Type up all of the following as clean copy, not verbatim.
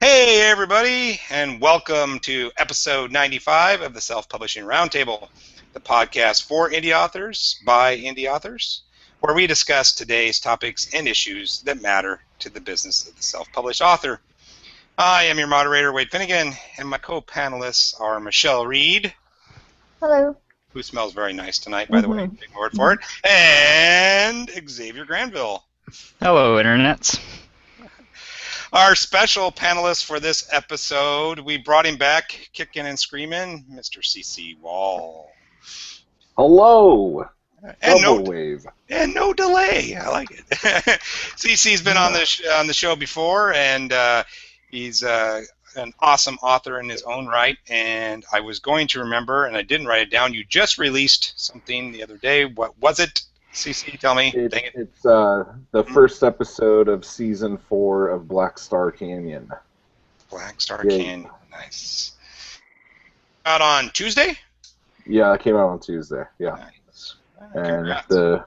Hey everybody, and welcome to episode 95 of the Self-Publishing Roundtable, the podcast for indie authors by indie authors, where we discuss today's topics and issues that matter to the business of the self-published author. I am your moderator, Wade Finnegan, and my co-panelists are Michelle Reed, Hello. who smells very nice tonight, by the way, Mm-hmm. big word for it, and Xavier Granville. Hello, internets. Our special panelist for this episode, we brought him back kicking and screaming, Mr. CC Wall. Hello. And Double wave. And no delay. I like it. CC's been on the show before, and he's an awesome author in his own right. And I was going to remember, and I didn't write it down. You just released something the other day. What was it? CC, tell me. Dang it. It's the first episode of season 4 of Black Star Canyon. Black Star Yay. Canyon. Nice. Out on Tuesday? Yeah, it came out on Tuesday. Yeah. Nice. And Congrats.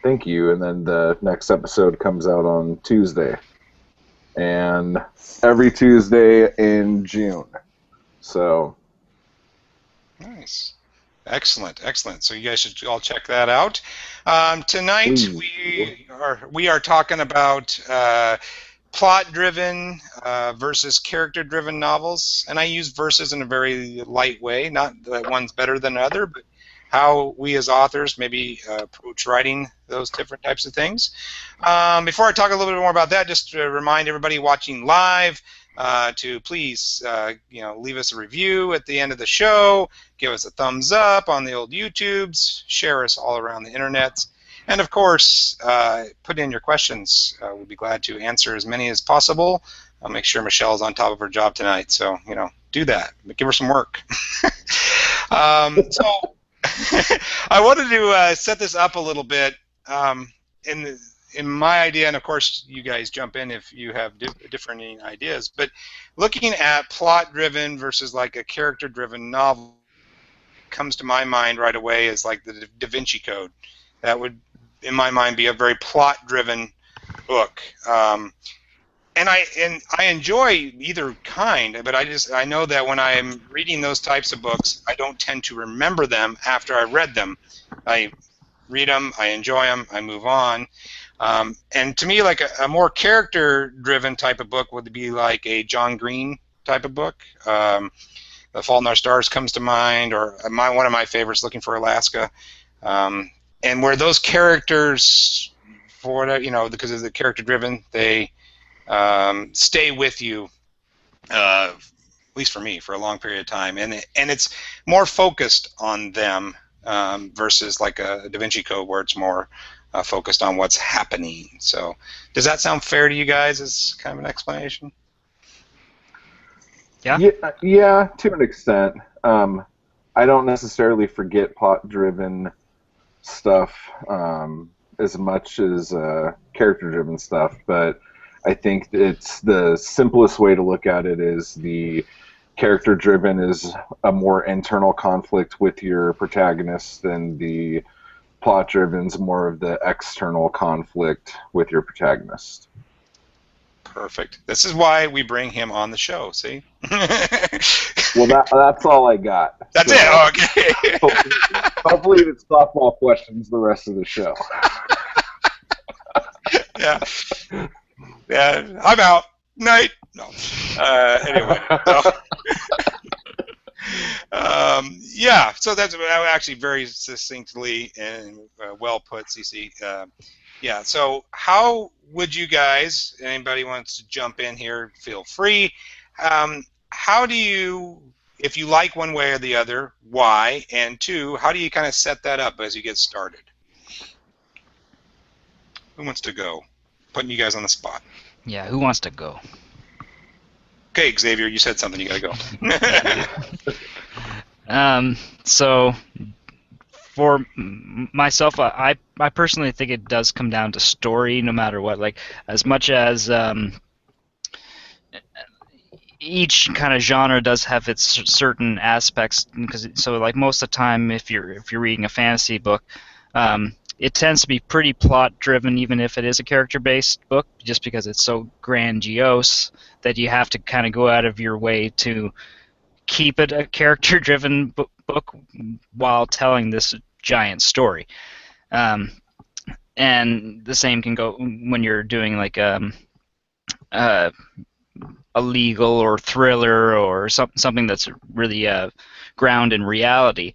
thank you. And then the next episode comes out on Tuesday. And every Tuesday in June. So. Nice. Excellent, excellent. So you guys should all check that out. Tonight we are talking about plot-driven versus character-driven novels, and I use versus in a very light way. Not that one's better than another, but how we as authors maybe approach writing those different types of things. Before I talk a little bit more about that, just to remind everybody watching live to please leave us a review at the end of the show, give us a thumbs up on the old YouTubes, share us all around the internet, and of course put in your questions. We'd be glad to answer as many as possible. I'll make sure Michelle's on top of her job tonight, so do that. Give her some work. So I wanted to set this up a little bit in my idea, and of course you guys jump in if you have different ideas, but looking at plot-driven versus like a character-driven novel comes to my mind right away is like the Da Vinci Code. That would, in my mind, be a very plot-driven book. And I enjoy either kind, but I know that when I'm reading those types of books, I don't tend to remember them after I read them. I read them, I enjoy them, I move on. And to me, like a more character-driven type of book would be like a John Green type of book. The Fault in Our Stars comes to mind, or one of my favorites, Looking for Alaska. And where those characters, for whatever, because of the character-driven, they stay with you, at least for me, for a long period of time. And it's more focused on them versus like a Da Vinci Code where it's more focused on what's happening. So does that sound fair to you guys as kind of an explanation? Yeah, to an extent. I don't necessarily forget plot-driven stuff as much as character-driven stuff, but I think it's the simplest way to look at it is the character-driven is a more internal conflict with your protagonist, and the plot-driven is more of the external conflict with your protagonist. Perfect. This is why we bring him on the show, see? Well, that's all I got. That's so, it? Oh, okay. hopefully it's softball questions the rest of the show. Yeah. Yeah, I'm out. Night. No. Anyway. So, yeah, so that's actually very succinctly and well put, CC. Yeah, so how would you guys, anybody wants to jump in here, feel free. How do you, if you like one way or the other, why? And two, how do you kind of set that up as you get started? Who wants to go? Putting you guys on the spot. Yeah, who wants to go? Okay, Xavier, you said something. You gotta go. So for myself, I personally think it does come down to story, no matter what. Like, as much as each kind of genre does have its certain aspects, because so like most of the time, if you're reading a fantasy book, it tends to be pretty plot driven, even if it is a character based book, just because it's so grandiose that you have to kind of go out of your way to keep it a character driven book while telling this giant story. And the same can go when you're doing like a legal or thriller or something that's really ground in reality.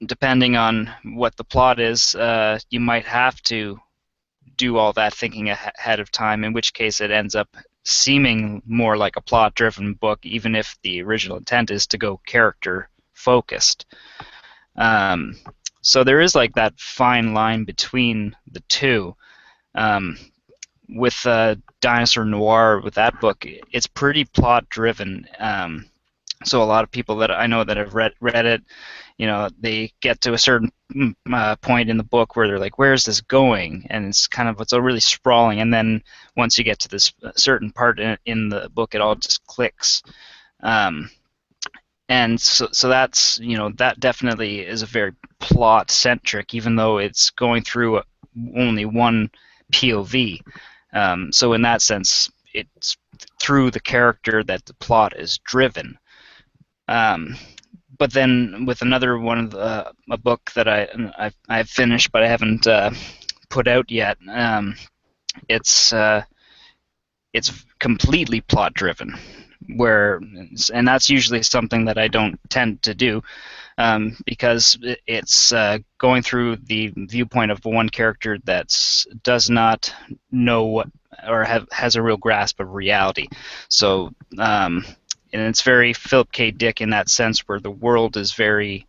Depending on what the plot is, you might have to do all that thinking ahead of time, in which case it ends up seeming more like a plot-driven book, even if the original intent is to go character-focused. So there is like that fine line between the two. With Dinosaur Noir, with that book, it's pretty plot-driven. So a lot of people that I know that have read it, they get to a certain point in the book where they're like, where's this going? And it's a really sprawling, and then once you get to this certain part in the book, it all just clicks. And so that's, that definitely is a very plot centric, even though it's going through only one POV. So in that sense, it's through the character that the plot is driven. But then with another one of a book that I've finished but I haven't put out yet, it's completely plot driven, and that's usually something that I don't tend to do, because it's going through the viewpoint of one character that does not know what or has a real grasp of reality. So and it's very Philip K. Dick in that sense, where the world is very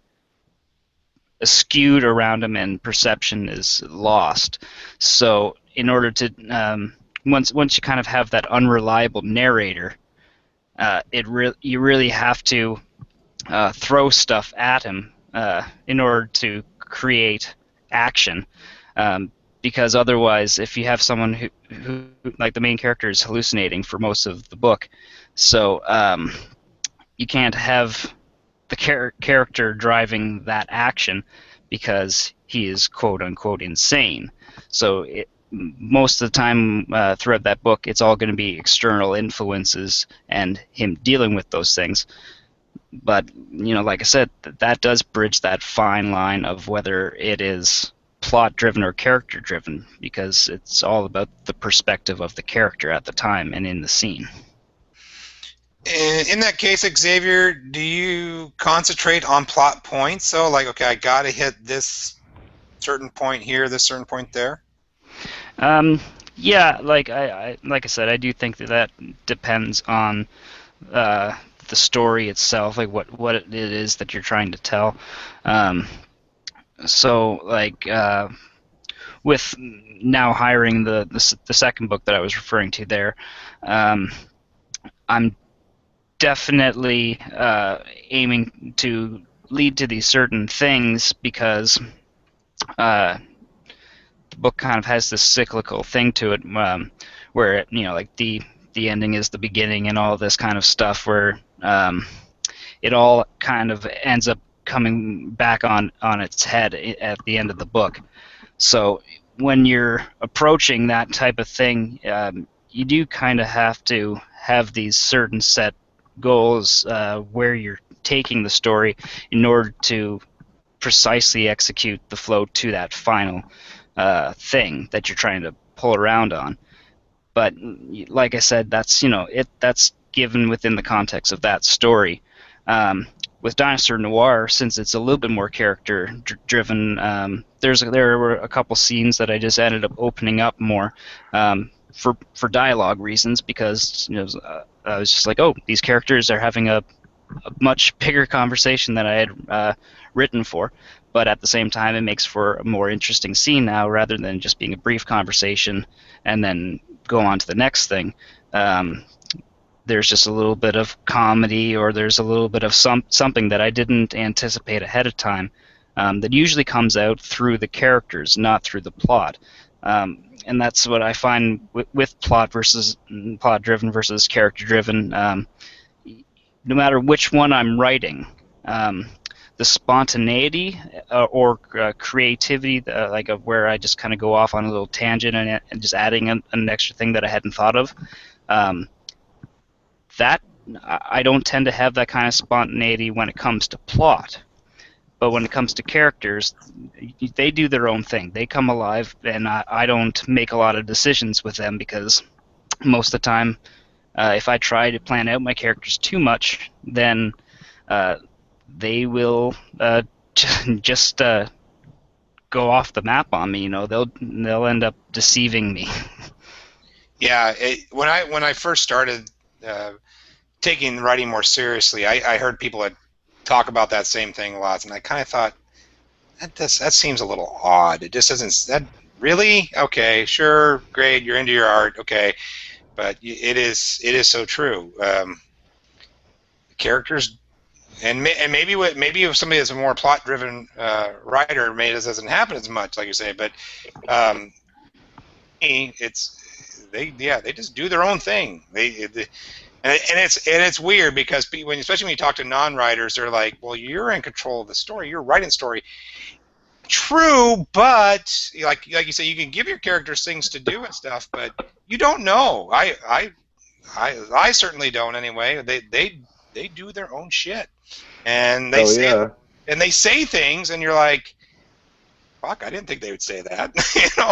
skewed around him and perception is lost. So in order to once you kind of have that unreliable narrator, you really have to throw stuff at him in order to create action. Because otherwise, if you have someone who like the main character is hallucinating for most of the book, so you can't have the character driving that action because he is quote unquote insane. So most of the time throughout that book, it's all going to be external influences and him dealing with those things. But like I said, that does bridge that fine line of whether it is plot-driven or character-driven, because it's all about the perspective of the character at the time and in the scene. In that case, Xavier, do you concentrate on plot points? So, like, okay, I got to hit this certain point here, this certain point there? Yeah, like I said, I do think that depends on the story itself, like what it is that you're trying to tell. So, like, with now hiring the second book that I was referring to there, I'm definitely aiming to lead to these certain things, because the book kind of has this cyclical thing to it, where it, like the ending is the beginning and all this kind of stuff, where it all kind of ends up coming back on its head at the end of the book. So when you're approaching that type of thing, you do kind of have to have these certain set goals where you're taking the story in order to precisely execute the flow to that final thing that you're trying to pull around on. But like I said, that's that's given within the context of that story. With Dinosaur Noir, since it's a little bit more character-driven, there were a couple scenes that I just ended up opening up more for dialogue reasons, because I was just like, oh, these characters are having a much bigger conversation than I had written for. But at the same time, it makes for a more interesting scene now, rather than just being a brief conversation and then go on to the next thing. There's just a little bit of comedy, or there's a little bit of something that I didn't anticipate ahead of time, that usually comes out through the characters, not through the plot. And that's what I find with plot-driven versus character-driven. No matter which one I'm writing, the spontaneity or creativity, where I just kind of go off on a little tangent and just adding an extra thing that I hadn't thought of. That I don't tend to have that kind of spontaneity when it comes to plot. But when it comes to characters, they do their own thing. They come alive, and I don't make a lot of decisions with them because most of the time, if I try to plan out my characters too much, then they will just go off the map on me. You know, they'll end up deceiving me. Yeah, when I first started taking writing more seriously, I heard people talk about that same thing a lot, and I kind of thought that seems a little odd. It just doesn't. That really? Okay, sure, great. You're into your art, okay, but it is so true. Characters, and maybe if somebody is a more plot-driven writer, maybe this doesn't happen as much, like you say. But they just do their own thing. And it's weird because especially when you talk to non-writers, they're like, well, you're in control of the story. You're writing story. True, but like you say, you can give your characters things to do and stuff, but you don't know. I certainly don't anyway. They do their own shit, and they say things, and you're like, fuck, I didn't think they would say that.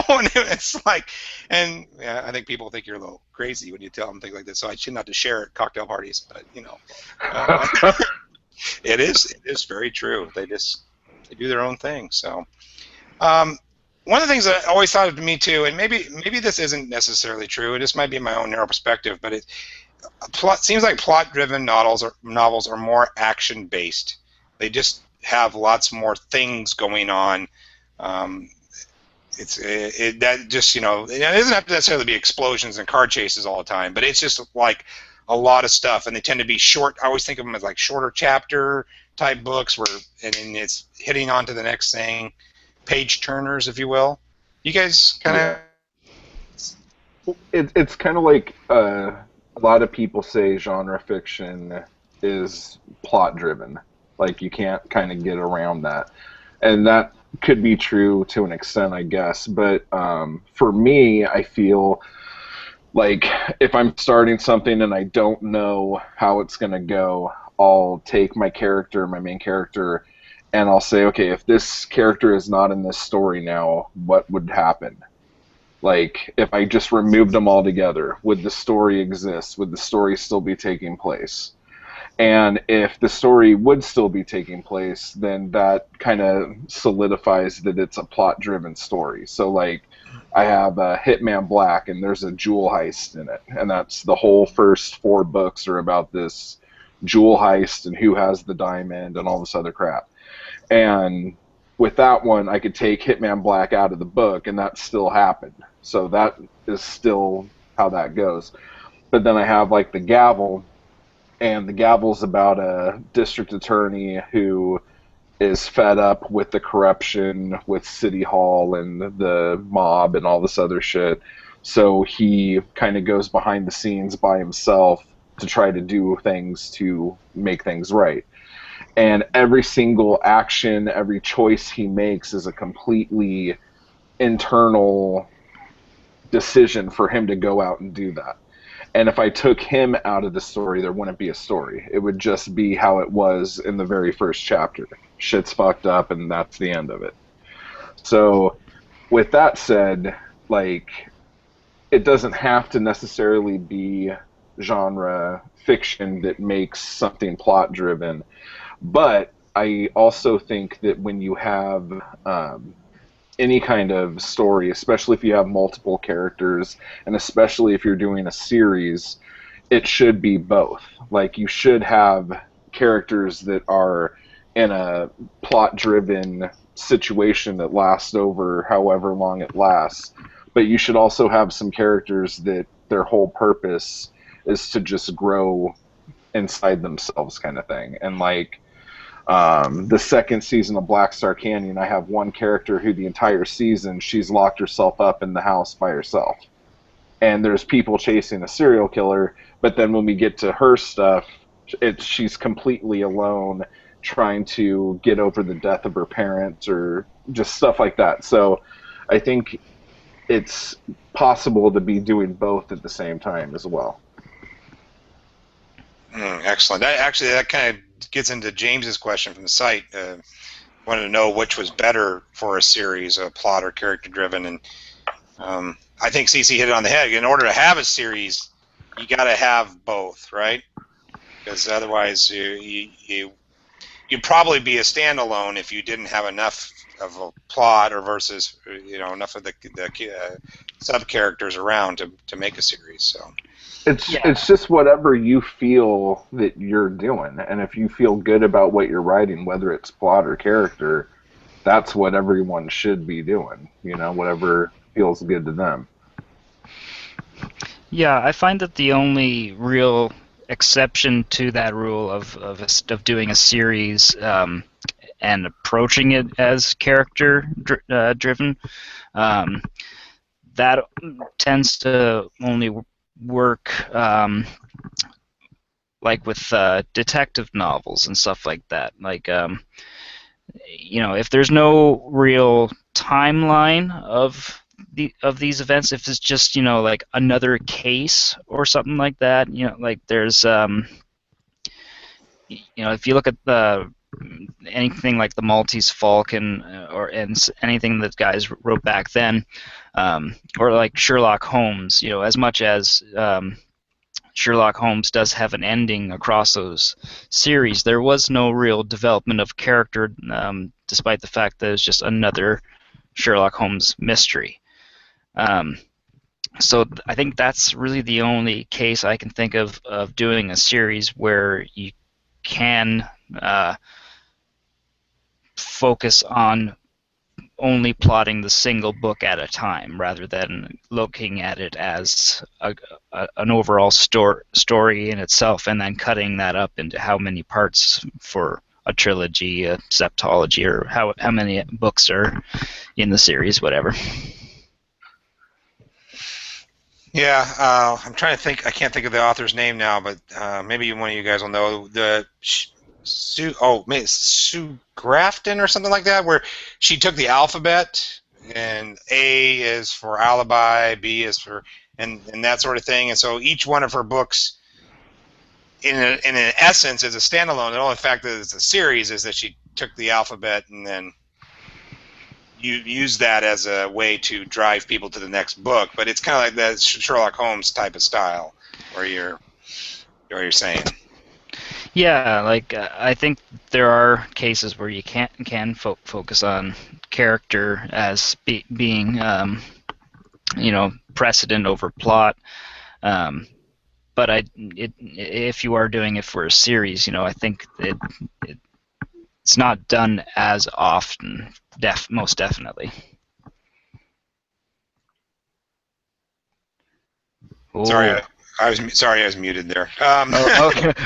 And it's like, and yeah, I think people think you're a little crazy when you tell them things like this. So I shouldn't have to share at cocktail parties, but it is very true. They do their own thing. So one of the things that I always thought of to me too, and maybe this isn't necessarily true. This might be my own narrow perspective, but seems like plot-driven novels are more action-based. They just have lots more things going on. That just, it doesn't have to necessarily be explosions and car chases all the time, but it's just like a lot of stuff, and they tend to be short. I always think of them as like shorter chapter type books and it's hitting on to the next thing, page turners, if you will. You guys kind of... It's kind of like a lot of people say genre fiction is plot driven. Like, you can't kind of get around that. And that could be true to an extent, I guess. But for me, I feel like if I'm starting something and I don't know how it's going to go, I'll take my main character, and I'll say, okay, if this character is not in this story now, what would happen? Like, if I just removed them all together, would the story exist? Would the story still be taking place? And if the story would still be taking place, then that kind of solidifies that it's a plot-driven story. So, like, I have Hitman Black, and there's a jewel heist in it. And that's the whole first 4 books are about this jewel heist and who has the diamond and all this other crap. And with that one, I could take Hitman Black out of the book, and that still happened. So that is still how that goes. But then I have, like, The Gavel, and The Gavel's about a district attorney who is fed up with the corruption with City Hall and the mob and all this other shit. So he kind of goes behind the scenes by himself to try to do things to make things right. And every single action, every choice he makes is a completely internal decision for him to go out and do that. And if I took him out of the story, there wouldn't be a story. It would just be how it was in the very first chapter. Shit's fucked up, and that's the end of it. So, with that said, like, it doesn't have to necessarily be genre fiction that makes something plot-driven. But I also think that when you have any kind of story, especially if you have multiple characters, and especially if you're doing a series, it should be both. Like, you should have characters that are in a plot-driven situation that lasts over however long it lasts, but you should also have some characters that their whole purpose is to just grow inside themselves, kind of thing. And like, the second season of Black Star Canyon, I have one character who the entire season, she's locked herself up in the house by herself. And there's people chasing a serial killer, but then when we get to her stuff, she's completely alone, trying to get over the death of her parents or just stuff like that. So I think it's possible to be doing both at the same time as well. Excellent. That kind of gets into James's question from the site. Wanted to know which was better for a series, a plot or character-driven, and I think CC hit it on the head. In order to have a series, you got to have both, right? Because otherwise, you'd probably be a standalone if you didn't have enough of a plot, or versus enough of the sub characters around to make a series. So it's just whatever you feel that you're doing, and if you feel good about what you're writing, whether it's plot or character, that's what everyone should be doing. Whatever feels good to them. Yeah, I find that the only real exception to that rule of doing a series and approaching it as character driven, that tends to only work like with detective novels and stuff like that. Like, if there's no real timeline of these events, if it's just like another case or something like that, like there's if you look at anything like the Maltese Falcon and anything that guys wrote back then, or like Sherlock Holmes, as much as Sherlock Holmes does have an ending across those series, there was no real development of character, despite the fact that it's just another Sherlock Holmes mystery. So I think that's really the only case I can think of doing a series where you can focus on only plotting the single book at a time, rather than looking at it as an overall story in itself, and then cutting that up into how many parts for a trilogy, a septology, or how many books are in the series, whatever. Yeah, I'm trying to think. I can't think of the author's name now, but maybe one of you guys will know. Sue Grafton or something like that, where she took the alphabet, and A is for alibi, B is for, and that sort of thing. And so each one of her books, in an essence, is a standalone. The only fact that it's a series is that she took the alphabet and then you use that as a way to drive people to the next book. But it's kind of like that Sherlock Holmes type of style, where you're saying. Yeah, like I think there are cases where you can focus on character as being precedent over plot. But if you are doing it for a series, I think it's not done as often. Most definitely. Sorry, I was muted there.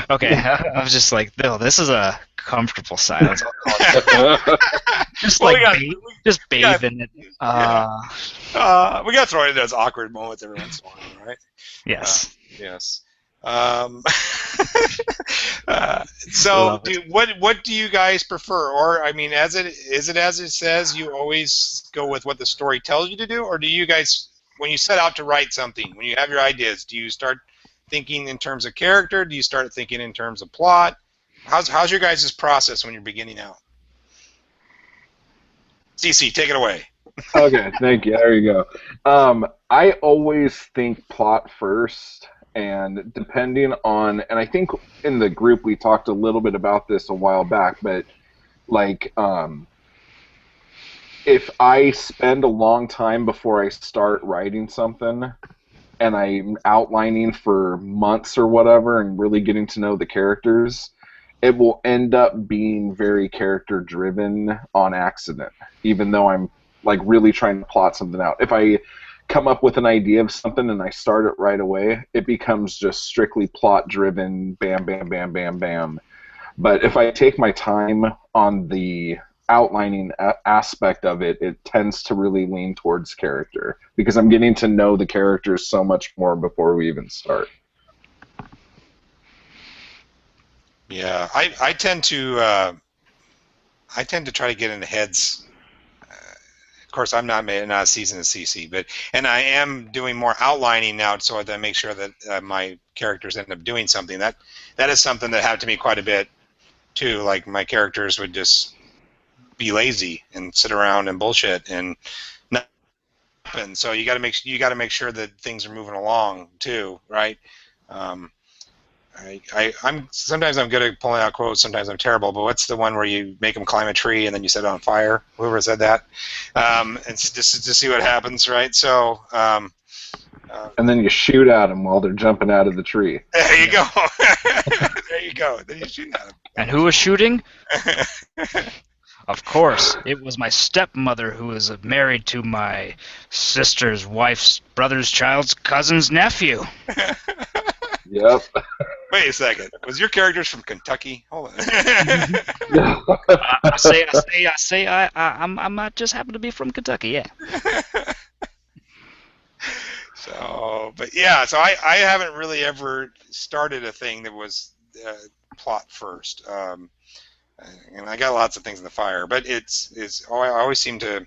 Okay. I was just like, no, this is a comfortable silence. Just bathe in it. We got to throw in those awkward moments every once in a while, right? Yes. Yes. So, what do you guys prefer? Or, I mean, is it as it says, you always go with what the story tells you to do? Or do you guys, when you set out to write something, when you have your ideas, do you start thinking in terms of character? Do you start thinking in terms of plot? How's your guys' process when you're beginning out? CC, take it away. Okay, thank you. There you go. I always think plot first. And depending on, and I think in the group we talked a little bit about this a while back, but like if I spend a long time before I start writing something and I'm outlining for months or whatever and really getting to know the characters, it will end up being very character driven on accident, even though I'm like really trying to plot something out. If I come up with an idea of something and I start it right away, it becomes just strictly plot driven, bam, bam, bam, bam, bam. But if I take my time on the outlining aspect of it, it tends to really lean towards character, because I'm getting to know the characters so much more before we even start. Yeah, I tend to I tend to try to get into heads. Of course, I'm not a seasoned as CC, and I am doing more outlining now, so that I make sure that my characters end up doing something. That is something that happened to me quite a bit too. Like my characters would just be lazy and sit around and bullshit and not happen. So you got to make sure that things are moving along too, right? I'm sometimes I'm good at pulling out quotes. Sometimes I'm terrible. But what's the one where you make them climb a tree and then you set it on fire? Whoever said that, and just to see what happens, right? So. And then you shoot at them while they're jumping out of the tree. There you go. There you go. Then you shoot at them. And who was shooting? Of course, it was my stepmother who was married to my sister's wife's brother's child's cousin's nephew. Yep. Wait a second. Was your characters from Kentucky? Hold on. I'm not just happen to be from Kentucky, yeah. So, but yeah, so I haven't really ever started a thing that was plot first. And I got lots of things in the fire, but I always seem to.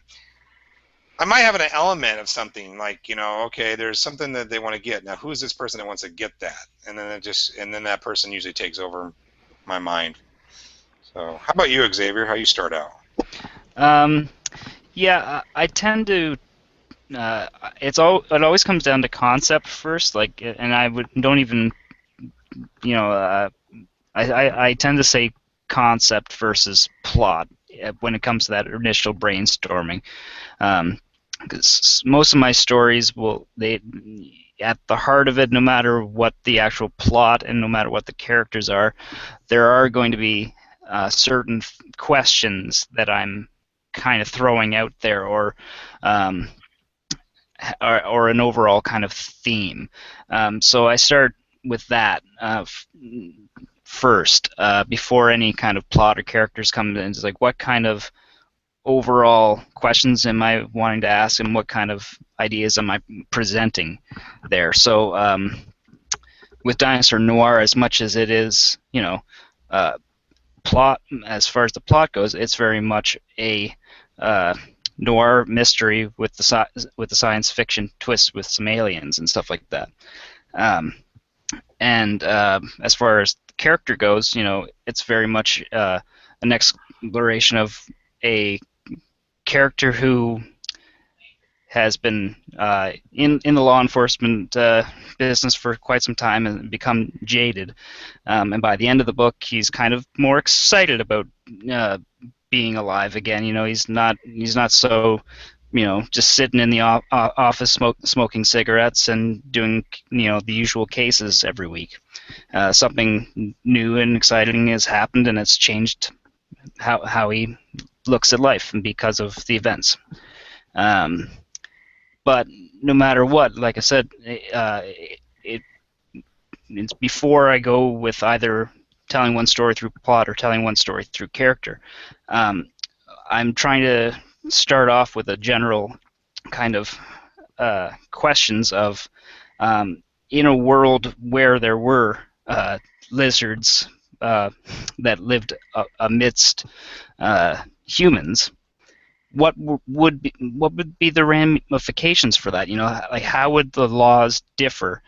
I might have an element of something like, okay, there's something that they want to get. Now, who's this person that wants to get that? And then that person usually takes over my mind. So, how about you, Xavier? How you start out? Yeah, I tend to. It always comes down to concept first, and don't even, I tend to say concept versus plot when it comes to that initial brainstorming. Because most of my stories at the heart of it, no matter what the actual plot and no matter what the characters are, there are going to be certain questions that I'm kind of throwing out there, or an overall kind of theme. So I start with that first before any kind of plot or characters come in. It's like, what kind of overall questions am I wanting to ask, and what kind of ideas am I presenting there? So with Dinosaur Noir, as much as it is, plot, as far as the plot goes, it's very much a noir mystery with the science fiction twist with some aliens and stuff like that. And as far as the character goes, it's very much an exploration of a character who has been in the law enforcement business for quite some time and become jaded. And by the end of the book, he's kind of more excited about being alive again. He's not so, just sitting in the office smoking cigarettes and doing, the usual cases every week. Something new and exciting has happened, and it's changed how he looks at life because of the events. But no matter what, like I said, it's before I go with either telling one story through plot or telling one story through character. I'm trying to start off with a general kind of questions of, in a world where there were lizards that lived amidst humans, what would be the ramifications for that? Like, how would the laws differ,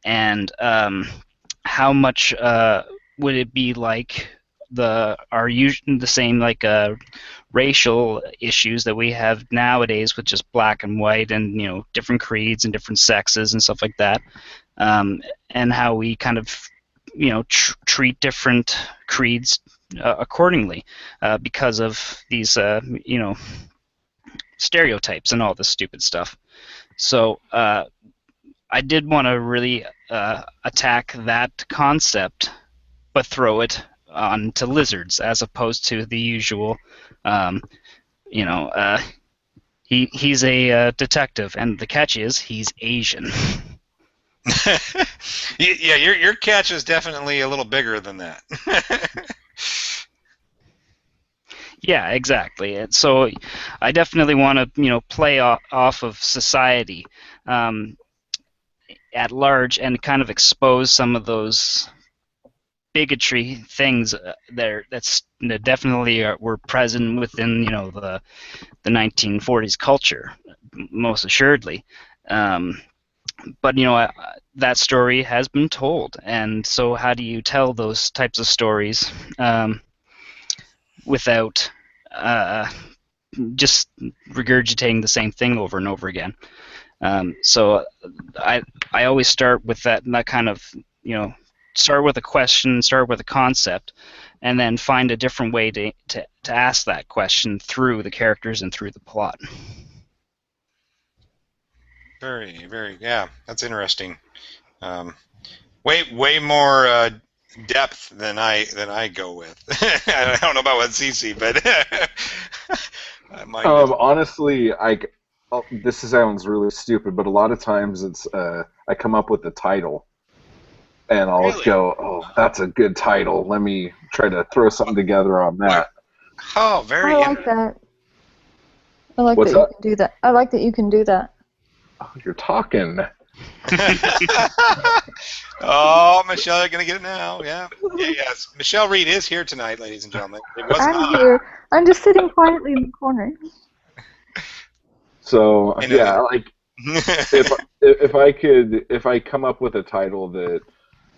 and how much would it be like the same racial issues that we have nowadays with just black and white and different creeds and different sexes and stuff like that, and how we kind of treat different creeds accordingly because of these stereotypes and all this stupid stuff. So I did want to really attack that concept, but throw it onto lizards as opposed to the usual. He's a detective, and the catch is he's Asian. Yeah, your catch is definitely a little bigger than that. Yeah, exactly. And so I definitely want to, play off of society at large and kind of expose some of those bigotry things there that's definitely were present within the 1940s culture, most assuredly. But that story has been told, and so how do you tell those types of stories without just regurgitating the same thing over and over again? So I always start with that kind of start with a question, start with a concept, and then find a different way to ask that question through the characters and through the plot. Very, very, yeah, that's interesting. Way more depth than I go with. I don't know about what CC, but honestly, this sounds really stupid, but a lot of times it's I come up with the title, and I'll go, "Oh, that's a good title. Let me try to throw something together on that." Oh, very. I like that. I like that you can do that. I like that you can do that. Oh, you're talking. Oh, Michelle, you're gonna get it now. Yeah. Yes. Michelle Reed is here tonight, ladies and gentlemen. I'm here. I'm just sitting quietly in the corner. So yeah, like if I come up with a title that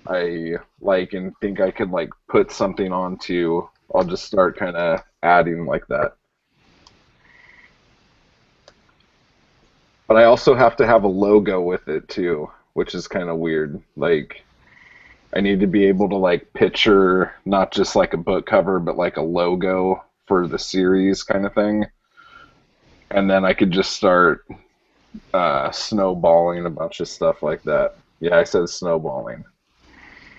I like and think I could like put something onto, I'll just start kind of adding like that. But I also have to have a logo with it too, which is kind of weird. Like, I need to be able to like picture not just like a book cover, but like a logo for the series kind of thing. And then I could just start snowballing a bunch of stuff like that. Yeah, I said snowballing.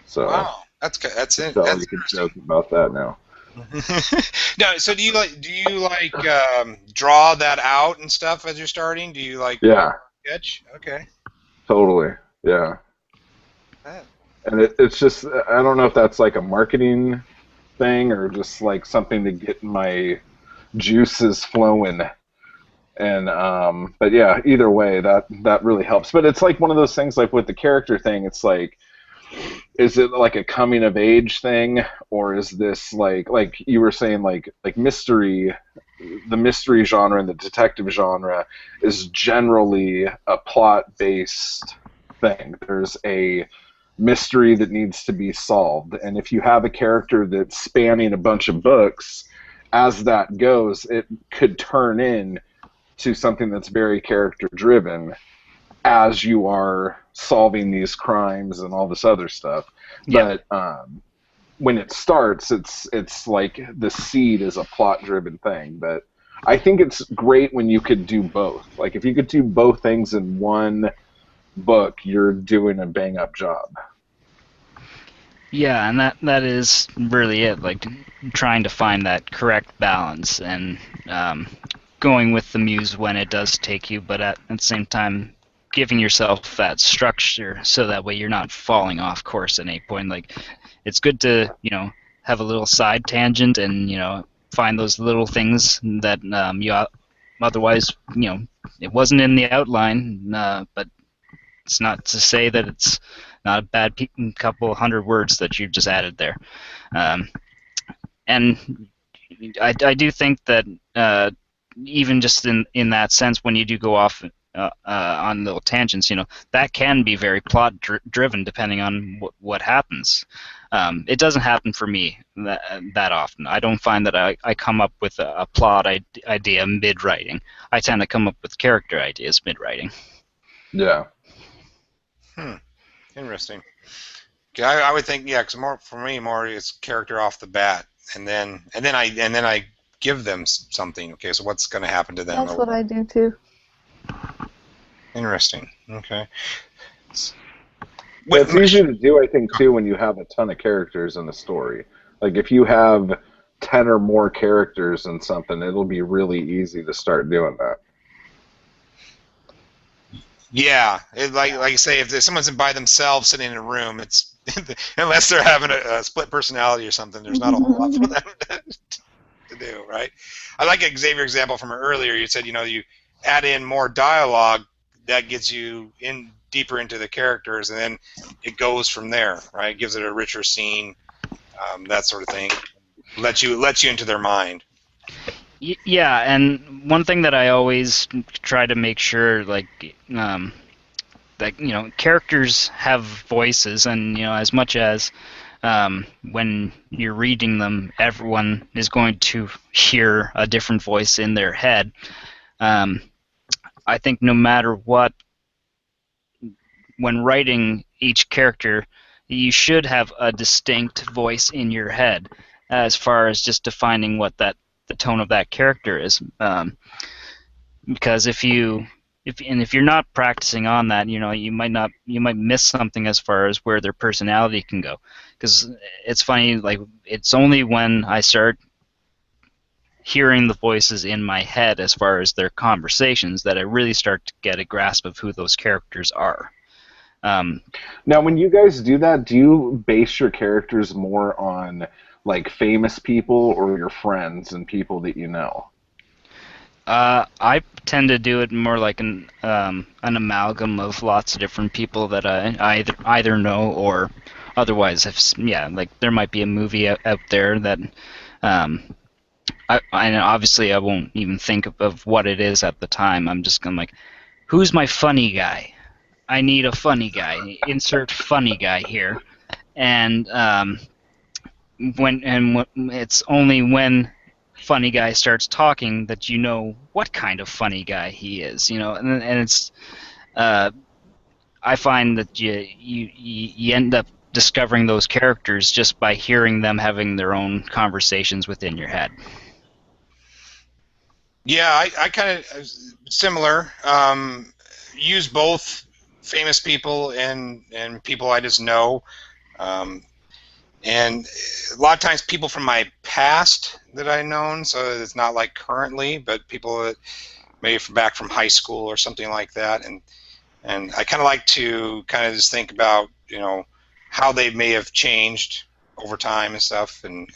So wow, that's it. So that's you can joke about that now. No, so do you draw that out and stuff as you're starting? Do you sketch? Okay. Totally. Yeah. And it's just, I don't know if that's like a marketing thing or just like something to get my juices flowing. And but yeah, either way, that really helps. But it's like one of those things, like with the character thing, it's like, is it like a coming of age thing, or is this like you were saying, like mystery, the mystery genre and the detective genre is generally a plot based thing. There's a mystery that needs to be solved, and if you have a character that's spanning a bunch of books, as that goes, it could turn in to something that's very character driven as you are solving these crimes and all this other stuff. Yeah. But when it starts, it's like the seed is a plot driven thing. But I think it's great when you could do both. Like if you could do both things in one book, you're doing a bang up job. Yeah, and that is really it, like trying to find that correct balance and going with the muse when it does take you, but at the same time giving yourself that structure so that way you're not falling off course at any point. Like it's good to have a little side tangent and find those little things that you otherwise it wasn't in the outline, but it's not to say that it's not a bad couple hundred words that you've just added there. And I do think that even just in that sense, when you do go off on little tangents, that can be very plot driven depending on what happens. It doesn't happen for me that often. I don't find that I come up with a plot idea mid-writing. I tend to come up with character ideas mid-writing. Yeah. Interesting. Okay, I would think because for me it's character off the bat, and then I give them something. Okay, so what's going to happen to them? That's what I do too. Interesting. Okay. It's easy to do, I think, too, when you have a ton of characters in a story. Like if you have 10 or more characters in something, it'll be really easy to start doing that. Yeah, like you say, if someone's by themselves sitting in a room, it's unless they're having a split personality or something, there's not a whole lot for them to do, right? I like Xavier example from earlier. You said you add in more dialogue that gets you in deeper into the characters, and then it goes from there, right? It gives it a richer scene, that sort of thing. Let you into their mind. Yeah, and one thing that I always try to make sure, like, that characters have voices, and as much as when you're reading them, everyone is going to hear a different voice in their head. I think no matter what, when writing each character, you should have a distinct voice in your head, as far as just defining what the tone of that character is. Because if you're not practicing on that, you might miss something as far as where their personality can go. Because it's funny, like, it's only when I start hearing the voices in my head as far as their conversations that I really start to get a grasp of who those characters are. Now, when you guys do that, do you base your characters more on like famous people or your friends and people that you know? I tend to do it more like an amalgam of lots of different people that I either know or otherwise like there might be a movie out there that I obviously I won't even think of what it is at the time. I'm just gonna like, who's my funny guy? I need a funny guy. Insert funny guy here. And it's only when funny guy starts talking that you know what kind of funny guy he is. And it's I find that you end up discovering those characters just by hearing them having their own conversations within your head. Yeah, I kind of similar. Use both famous people and people I just know, and a lot of times people from my past that I've known. So it's not like currently, but people that maybe back from high school or something like that. And I kind of like to kind of just think about how they may have changed over time and stuff, and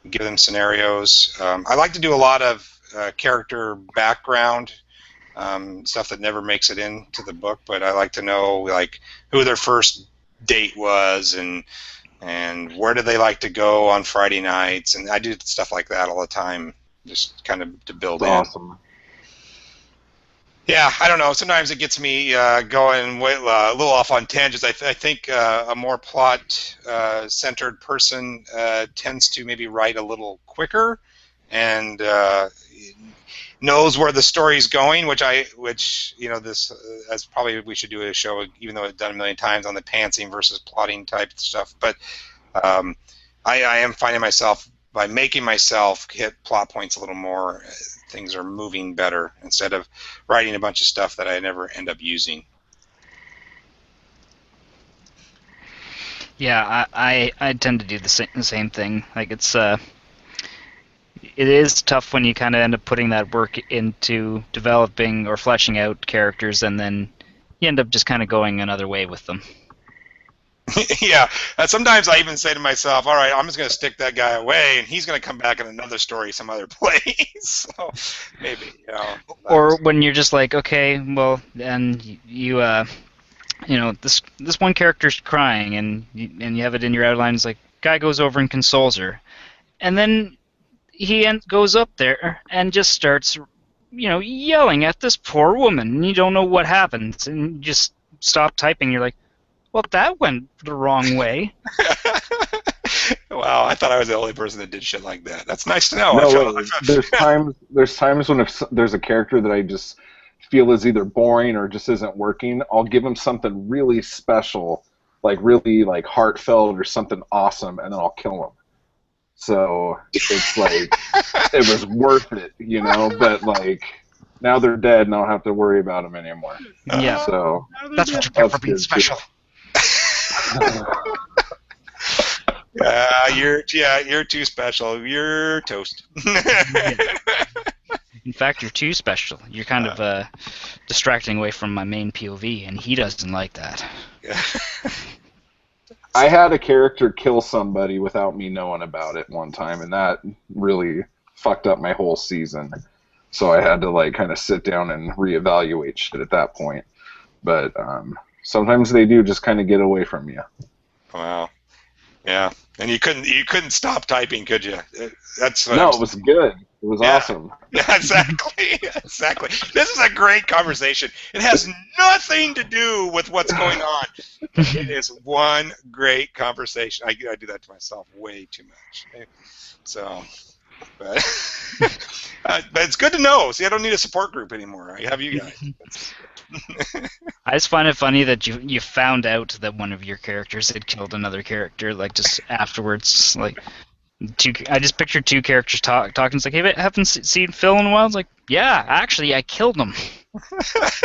give them scenarios. I like to do a lot of character background stuff that never makes it into the book, but I like to know like who their first date was and where do they like to go on Friday nights, and I do stuff like that all the time, just kind of to build in. Awesome. Yeah, I don't know. Sometimes it gets me going a little off on tangents. I think a more plot-centered person tends to maybe write a little quicker and knows where the story's going. Which this as probably we should do a show, even though it's done a million times, on the pantsing versus plotting type stuff. But I am finding myself, by making myself hit plot points a little more, things are moving better instead of writing a bunch of stuff that I never end up using. Yeah, I tend to do the same thing. Like it is tough when you kind of end up putting that work into developing or fleshing out characters, and then you end up just kind of going another way with them. Yeah, sometimes I even say to myself, all right, I'm just going to stick that guy away, and he's going to come back in another story some other place. So maybe, Or when you're just like, okay, well, and you this one character's crying, and you have it in your outlines, like, guy goes over and consoles her, and then he goes up there and just starts, yelling at this poor woman, and you don't know what happens, and you just stop typing, you're like, well, that went the wrong way. Wow, I thought I was the only person that did shit like that. That's nice to know. No, there's times when if there's a character that I just feel is either boring or just isn't working, I'll give him something really special, like really like heartfelt or something awesome, and then I'll kill him. So it's like it was worth it, But like now they're dead, and I don't have to worry about them anymore. Yeah. So that's what you get for being special. You're too special. You're toast. In fact, you're too special. You're kind of distracting away from my main POV, and he doesn't like that. I had a character kill somebody without me knowing about it one time, and that really fucked up my whole season. So I had to like kind of sit down and reevaluate shit at that point. But sometimes they do just kind of get away from you. Wow. Yeah, and you couldn't stop typing, could you? That's what No, I'm. it was good. It was Yeah. awesome. Yeah, exactly. Exactly. This is a great conversation. It has nothing to do with what's going on. But it is one great conversation. I do that to myself way too much. So, but, but it's good to know. See, I don't need a support group anymore. I have you guys. I just find it funny that you found out that one of your characters had killed another character, like just afterwards. Like, I just pictured two characters talking. It's like, hey, haven't seen Phil in a while. It's like, yeah, actually, I killed him.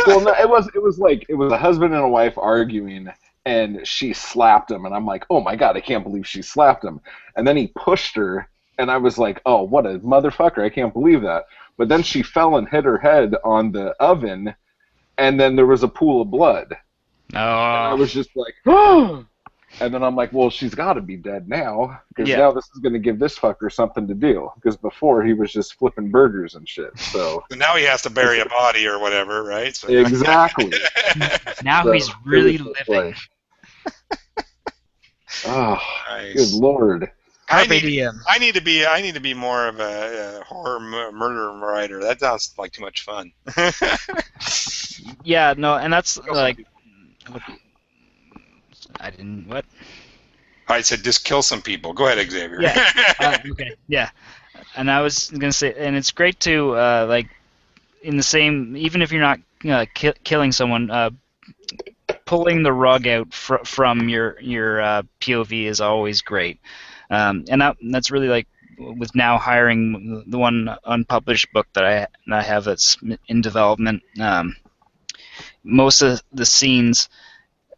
Well, no, it was like it was a husband and a wife arguing, and she slapped him, and I'm like, oh my god, I can't believe she slapped him. And then he pushed her, and I was like, oh, what a motherfucker, I can't believe that. But then she fell and hit her head on the oven, and then there was a pool of blood. Oh. And I was just like, oh. And then I'm like, well, she's got to be dead now, because now this is going to give this fucker something to do. Because before he was just flipping burgers and shit. So now he has to bury a body or whatever, right? So, exactly. Now he's really living. Oh, nice. Good lord. I need to be more of a horror murder writer. That sounds like too much fun. Yeah, no, and that's like. I didn't. What? I said just kill some people. Go ahead, Xavier. Yeah. Okay. Yeah. And I was gonna say, and it's great to like in the same, even if you're not killing someone, pulling the rug out from your POV is always great. And that's really like with now hiring the one unpublished book that I have that's in development. Most of the scenes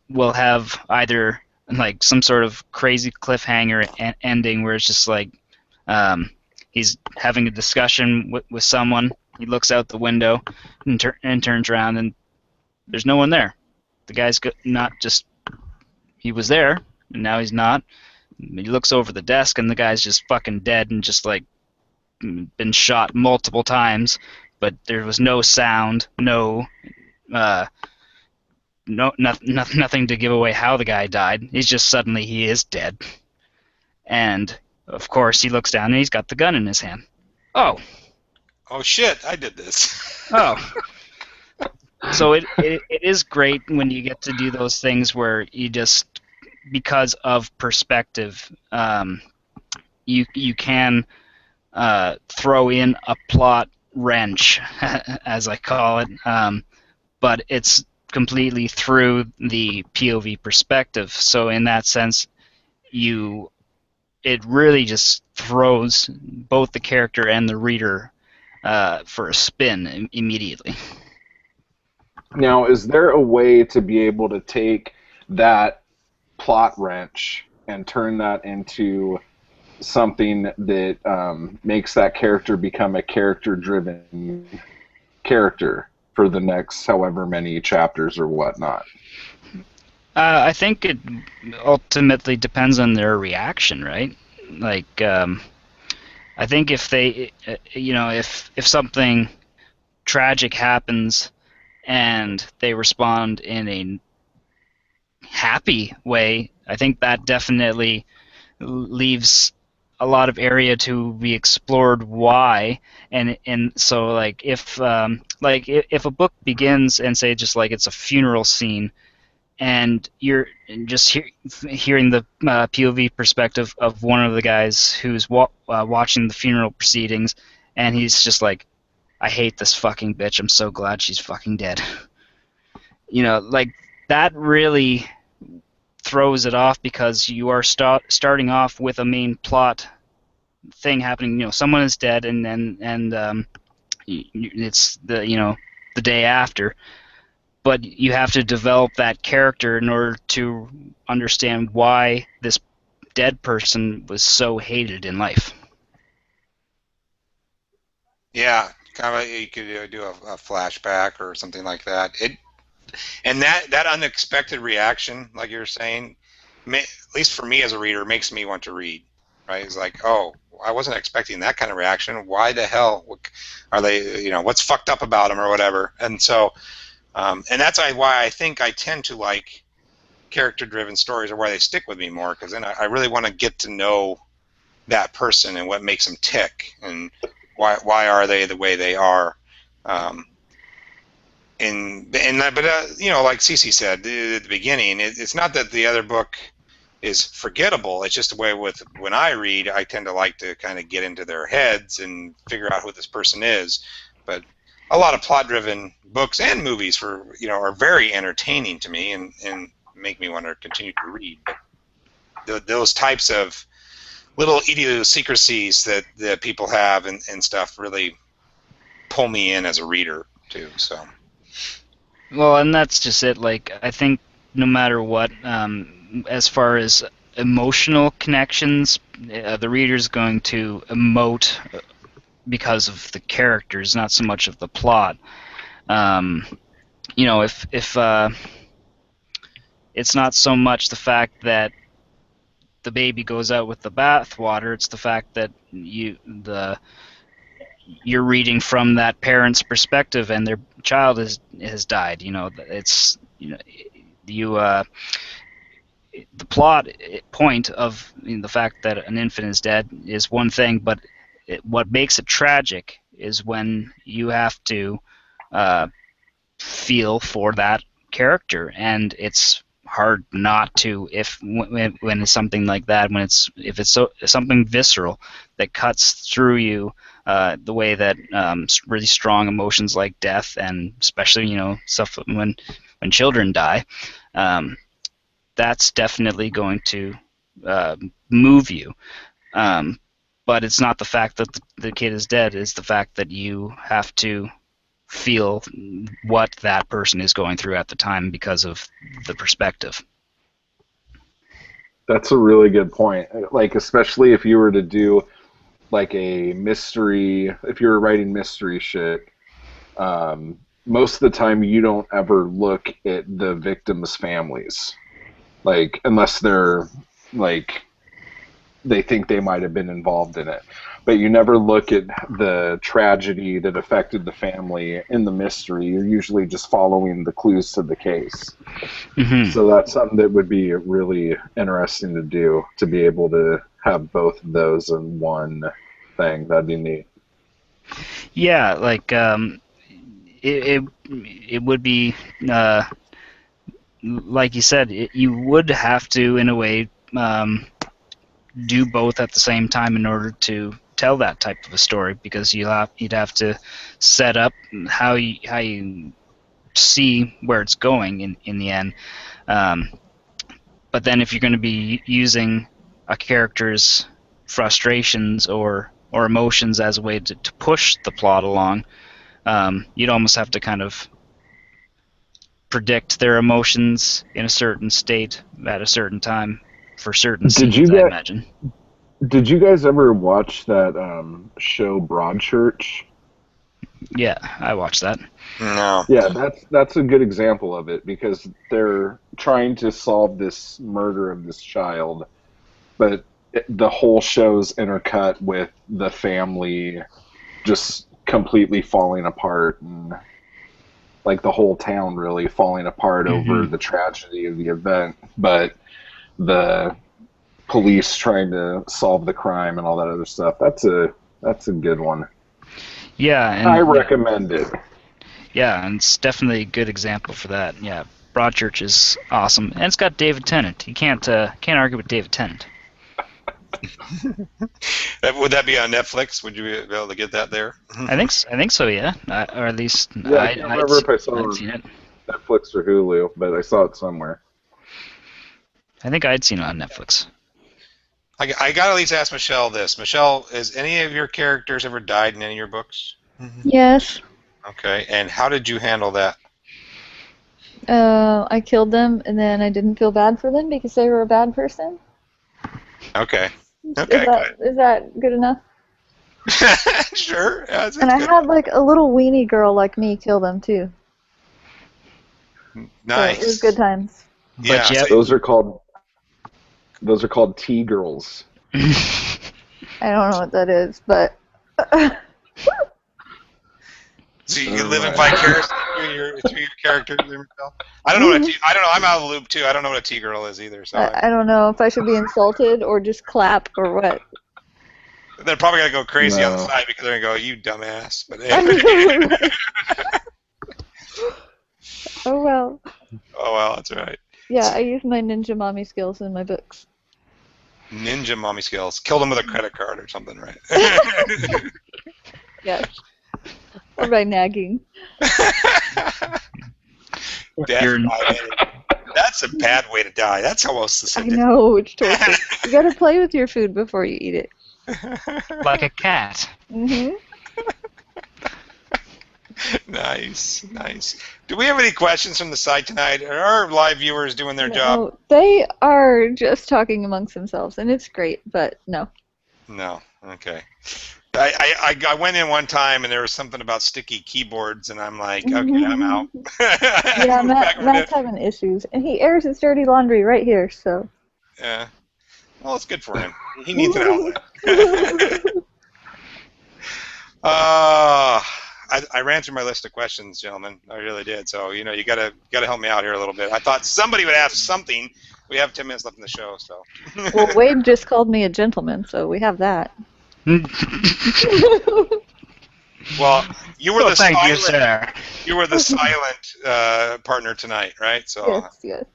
will have either like some sort of crazy cliffhanger ending where it's just like he's having a discussion with someone. He looks out the window and turns around, and there's no one there. The guy's not just he was there, and now he's not. He looks over the desk, and the guy's just fucking dead and just like been shot multiple times, but there was no sound, nothing to give away how the guy died. He's just suddenly he is dead. And of course he looks down and he's got the gun in his hand. Oh shit, I did this. Oh. So it is great when you get to do those things where you just, because of perspective, you can throw in a plot wrench, as I call it, but it's completely through the POV perspective. So in that sense, it really just throws both the character and the reader for a spin immediately. Now, is there a way to be able to take that plot wrench and turn that into something that makes that character become a character-driven character for the next however many chapters or whatnot? I think it ultimately depends on their reaction, right? Like, I think if they, if something tragic happens and they respond in a happy way, I think that definitely leaves a lot of area to be explored why. And so like if a book begins and say just like it's a funeral scene and you're just hearing the POV perspective of one of the guys who's watching the funeral proceedings, and he's just like, I hate this fucking bitch, I'm so glad she's fucking dead. Like that really throws it off, because you are starting off with a main plot thing happening. Someone is dead, and it's the day after, but you have to develop that character in order to understand why this dead person was so hated in life. Yeah, kind of. You could do a flashback or something like that. And that unexpected reaction, like you're saying, at least for me as a reader, makes me want to read. Right? It's like, oh, I wasn't expecting that kind of reaction. Why the hell are they? What's fucked up about them or whatever? And so, and that's why I think I tend to like character-driven stories are why they stick with me more, because then I really want to get to know that person and what makes them tick, and why are they the way they are. But you know, like Cece said at the beginning, it's not that the other book is forgettable. It's just the way when I read, I tend to like to kind of get into their heads and figure out who this person is. But a lot of plot-driven books and movies are very entertaining to me and make me want to continue to read. But those types of little idiosyncrasies that people have and stuff really pull me in as a reader too. So. Well, and that's just it. Like, I think no matter what, as far as emotional connections, the reader's going to emote because of the characters, not so much of the plot. You know, if it's not so much the fact that the baby goes out with the bathwater, it's the fact that you're reading from that parent's perspective and their child has died. You know, it's the plot point of the fact that an infant is dead is one thing, but what makes it tragic is when you have to feel for that character, and it's hard not to when it's something like that, if it's something visceral that cuts through you, the way that really strong emotions like death, and especially stuff when children die, that's definitely going to move you. But it's not the fact that the kid is dead, it's the fact that you have to feel what that person is going through at the time because of the perspective. That's a really good point. Like, especially if you were to do like a mystery, if you were writing mystery shit, most of the time you don't ever look at the victims' families. Like, unless they're like they think they might have been involved in it. But you never look at the tragedy that affected the family in the mystery. You're usually just following the clues to the case. Mm-hmm. So that's something that would be really interesting to do, to be able to have both of those in one thing. That'd be neat. Yeah, like it would be like you said, you would have to, in a way, do both at the same time in order to tell that type of a story, because you'd have to set up how you see where it's going in the end. But then if you're going to be using a character's frustrations or emotions as a way to push the plot along, you'd almost have to kind of predict their emotions in a certain state at a certain time for certain scenes, I imagine. Did you guys ever watch that show Broadchurch? Yeah, I watched that. No. Yeah, that's a good example of it, because they're trying to solve this murder of this child, but the whole show's intercut with the family just completely falling apart, and like the whole town really falling apart over the tragedy of the event, but the police trying to solve the crime and all that other stuff. That's a good one. Yeah, and I recommend it. Yeah, and it's definitely a good example for that. Yeah, Broadchurch is awesome, and it's got David Tennant. You can't argue with David Tennant. Would that be on Netflix? Would you be able to get that there? I think so. Yeah, or at least I can't remember if I saw it on Netflix or Hulu, but I saw it somewhere. I think I'd seen it on Netflix. I got to at least ask Michelle this. Michelle, has any of your characters ever died in any of your books? Yes. Okay, and how did you handle that? I killed them, and then I didn't feel bad for them because they were a bad person. Okay. Okay. Is that good enough? Sure. Yeah, and I had like a little weenie girl like me kill them too. Nice. So it was good times. Yeah. But those are called T-girls. I don't know what that is, but. So you live in vicariously. your characters, Michelle? I don't know what I don't know. I'm out of the loop too. I don't know what a T-girl is either. So I don't know if I should be insulted or just clap or what. they're probably gonna go crazy on the No. side because they're gonna go, "You dumbass." But I anyway. know, right? Oh well. Oh well, that's all right. Yeah, I use my ninja mommy skills in my books. Ninja mommy skills. Killed them with a credit card or something, right? Yes. Or by nagging. Death You're- by That's a bad way to die. That's almost the I same. know, it's torture. You gotta play with your food before you eat it. Like a cat. Mm-hmm. Nice. Do we have any questions from the site tonight? Are our live viewers doing their job? No, they are just talking amongst themselves, and it's great, but no. No. Okay. I went in one time and there was something about sticky keyboards, and I'm like, okay, I'm out. Yeah, Matt's having issues, and he airs his dirty laundry right here, so. Yeah. Well, it's good for him. He needs an outlet. I ran through my list of questions, gentlemen. I really did. So you gotta help me out here a little bit. I thought somebody would ask something. We have 10 minutes left in the show, so. Well, Wade just called me a gentleman, so we have that. Well, you were the thank you, silent. sir. You were the silent partner tonight, right? So. Yes.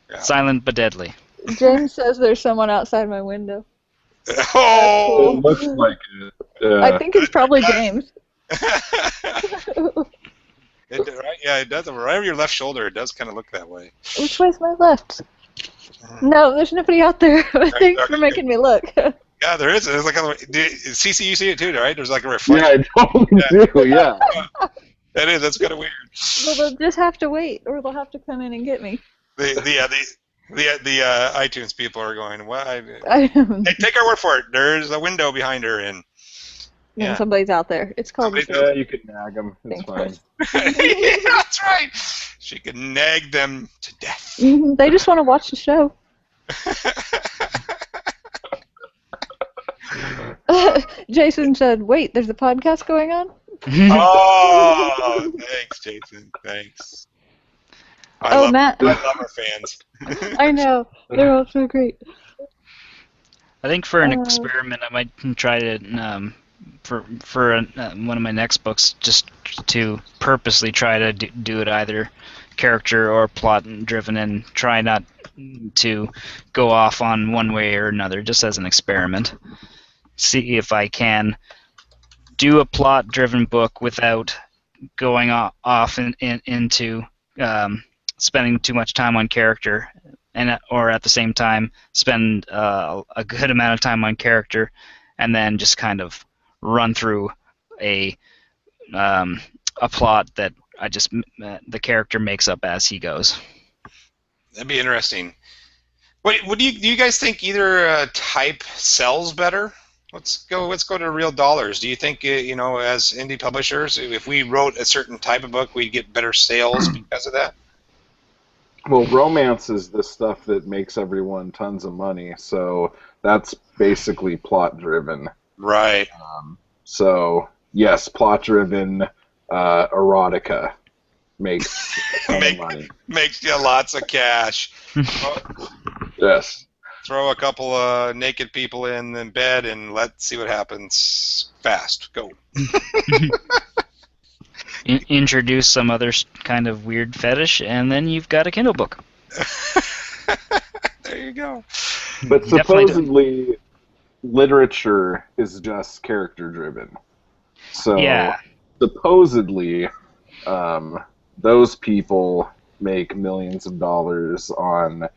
Yeah. Silent but deadly. James says there's someone outside my window. Oh. It looks like it. I think it's probably James. Right? Yeah, it does. Right over your left shoulder, it does kind of look that way. Which way's my left? No, there's nobody out there. Thanks for making me look. Yeah, there is. There's like CC, you see it too, right? There's like a reflection. Yeah, I totally do. Yeah. That is. That's kind of weird. Well, they'll just have to wait, or they'll have to come in and get me. The iTunes people are going, well, Hey, take our word for it. There's a window behind her, and yeah. somebody's out there. It's called. Yeah, you can nag them. It's fine. Yeah, that's right. She could nag them to death. They just want to watch the show. Jason said, "Wait, there's a podcast going on." Oh, thanks, Jason. Thanks. Matt. I love our fans. I know. They're all so great. I think for an experiment, I might try to for one of my next books, just to purposely try to do it either character or plot driven, and try not to go off on one way or another, just as an experiment. See if I can do a plot driven book without going off into spending too much time on character, or at the same time spend a good amount of time on character, and then just kind of run through a plot that the character makes up as he goes. That'd be interesting. Do you guys think either type sells better? Let's go to real dollars. Do you think as indie publishers, if we wrote a certain type of book, we'd get better sales because of that? Well, romance is the stuff that makes everyone tons of money, so that's basically plot-driven. Right. So, yes, plot-driven erotica makes a ton of money. Makes you lots of cash. Yes. Throw a couple of naked people in bed and let's see what happens. Fast. Go. Introduce some other kind of weird fetish, and then you've got a Kindle book. There you go. But supposedly, literature is just character-driven. So, yeah. Supposedly, those people make millions of dollars on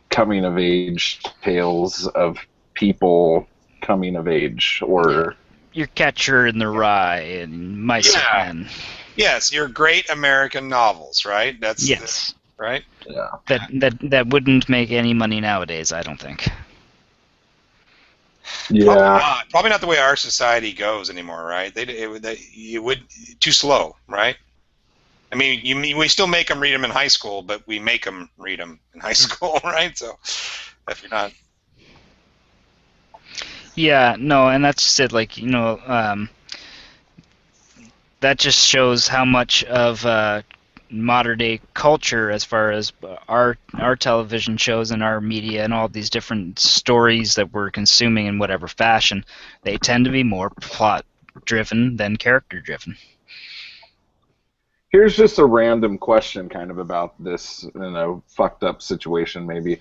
coming-of-age tales of people coming of age, or Your Catcher in the Rye and Mice and Men. Yes, your great American novels, right? That's yes. Right? Yeah. That wouldn't make any money nowadays, I don't think. Yeah. Probably not the way our society goes anymore, right? It would too slow, right? I mean, we still make them read them in high school, but we make them read them in high school, right? So if you're not. Yeah, no, and that's just it. Like, that just shows how much of modern day culture, as far as our television shows and our media and all these different stories that we're consuming in whatever fashion, they tend to be more plot driven than character driven. Here's just a random question kind of about this, fucked up situation maybe.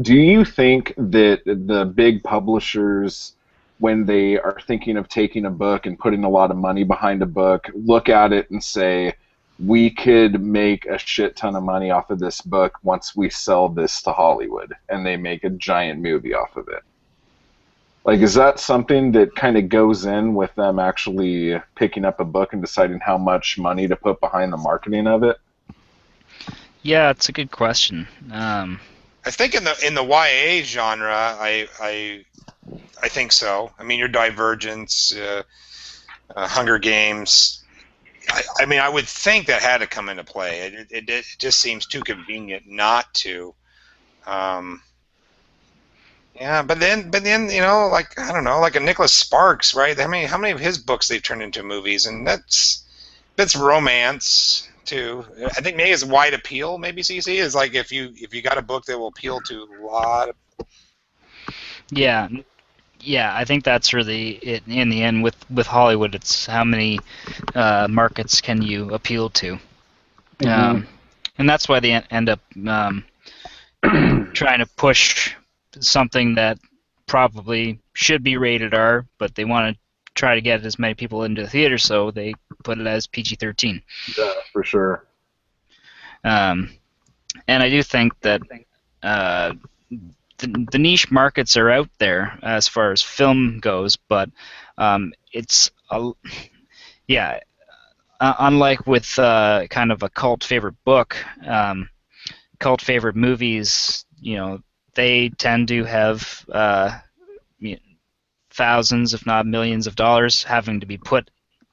Do you think that the big publishers, when they are thinking of taking a book and putting a lot of money behind a book, look at it and say, we could make a shit ton of money off of this book once we sell this to Hollywood, and they make a giant movie off of it? Like, is that something that kind of goes in with them actually picking up a book and deciding how much money to put behind the marketing of it? Yeah, it's a good question. I think in the YA genre, I think so. I mean, your Divergence, Hunger Games. I mean, I would think that had to come into play. It just seems too convenient not to. Yeah, but then like, I don't know, like a Nicholas Sparks, right? How many of his books they've turned into movies, and that's romance too. I think maybe it's wide appeal. Maybe CC is like if you got a book that will appeal to a lot of. Yeah, I think that's really it in the end with Hollywood. It's how many markets can you appeal to, and that's why they end up trying to push something that probably should be rated R, but they want to try to get as many people into the theater, so they put it as PG-13. Yeah, for sure. And I do think that the niche markets are out there as far as film goes, but it's unlike with kind of a cult favorite book, cult favorite movies, they tend to have thousands, if not millions of dollars having to be put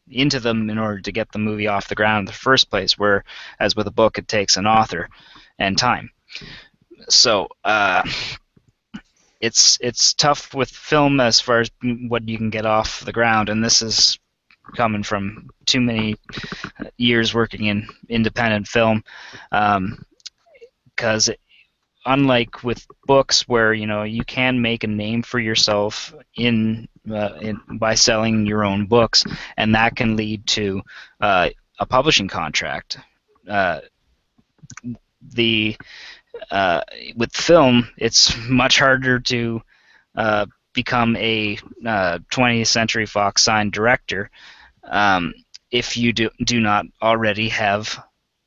into them in order to get the movie off the ground in the first place, whereas with a book it takes an author and time. So it's tough with film as far as what you can get off the ground, and this is coming from too many years working in independent film, because unlike with books where you can make a name for yourself by selling your own books, and that can lead to a publishing contract. With film, it's much harder to become a 20th Century Fox signed director if you do not already have